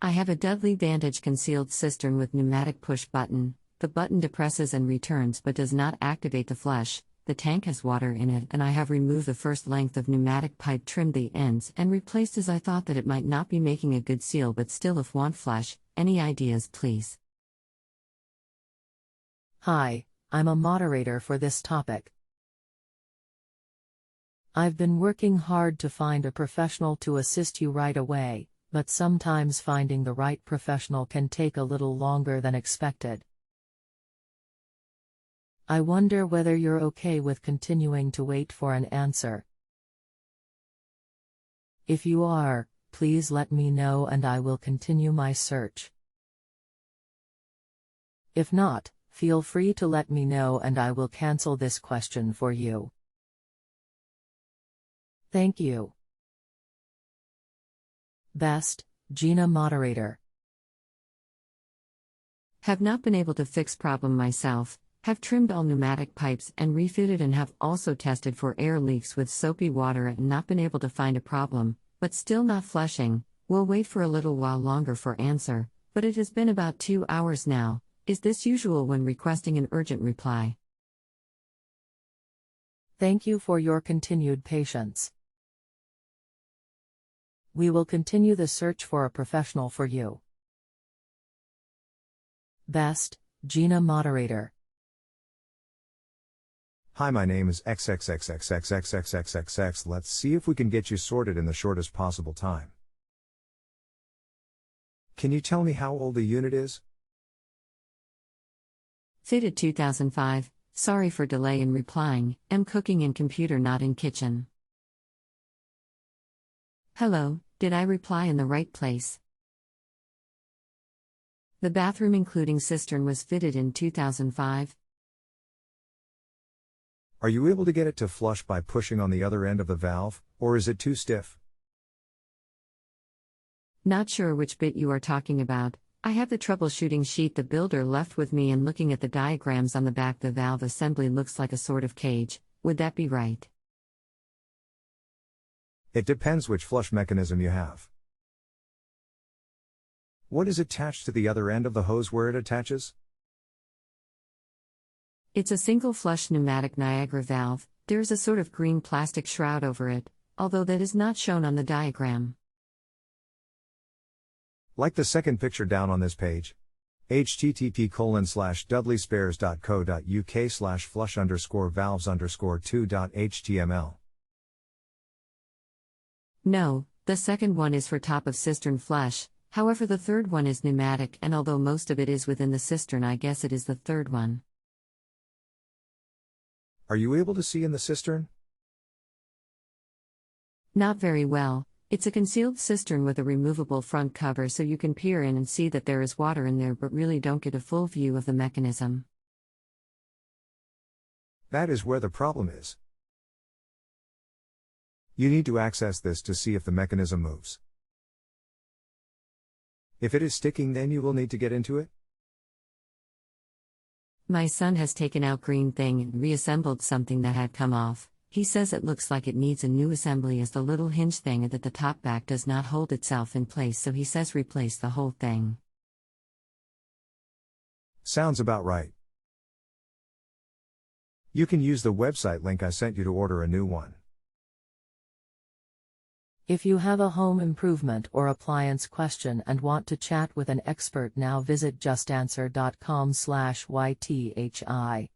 I have a Dudley Vantage concealed cistern with pneumatic push button. The button depresses and returns but does not activate the flush. The tank has water in it, and I have removed the first length of pneumatic pipe, trimmed the ends, and replaced as I thought that it might not be making a good seal, but still, if want flush. Any ideas, please? Hi, I'm a moderator for this topic. I've been working hard to find a professional to assist you right away, but sometimes finding the right professional can take a little longer than expected. I wonder whether you're okay with continuing to wait for an answer. If you are, please let me know and I will continue my search. If not, feel free to let me know and I will cancel this question for you. Thank you. Best, Gina, Moderator. Have not been able to fix problem myself. Have trimmed all pneumatic pipes and refitted, and have also tested for air leaks with soapy water and not been able to find a problem, but still not flushing. We'll wait for a little while longer for answer, but it has been about 2 hours now. Is this usual when requesting an urgent reply? Thank you for your continued patience. We will continue the search for a professional for you. Best, Gina, Moderator. Hi, my name is XXXXXXXXXX. Let's see if we can get you sorted in the shortest possible time. Can you tell me how old the unit is? Fitted 2005. Sorry for delay in replying. Am cooking in computer, not in kitchen. Hello, did I reply in the right place? The bathroom including cistern was fitted in 2005. Are you able to get it to flush by pushing on the other end of the valve, or is it too stiff? Not sure which bit you are talking about. I have the troubleshooting sheet the builder left with me, and looking at the diagrams on the back, the valve assembly looks like a sort of cage. Would that be right? It depends which flush mechanism you have. What is attached to the other end of the hose where it attaches? It's a single flush pneumatic Niagara valve. There's a sort of green plastic shroud over it, although that is not shown on the diagram. Like the second picture down on this page. http://dudleyspares.co.uk/flush_valves_2.html. No, the second one is for top of cistern flush. However, the third one is pneumatic, and although most of it is within the cistern, I guess it is the third one. Are you able to see in the cistern? Not very well. It's a concealed cistern with a removable front cover, so you can peer in and see that there is water in there, but really don't get a full view of the mechanism. That is where the problem is. You need to access this to see if the mechanism moves. If it is sticking, then you will need to get into it. My son has taken out green thing and reassembled something that had come off. He says it looks like it needs a new assembly, as the little hinge thing at the top back does not hold itself in place, so he says replace the whole thing. Sounds about right. You can use the website link I sent you to order a new one. If you have a home improvement or appliance question and want to chat with an expert now, visit JustAnswer.com/YTHI.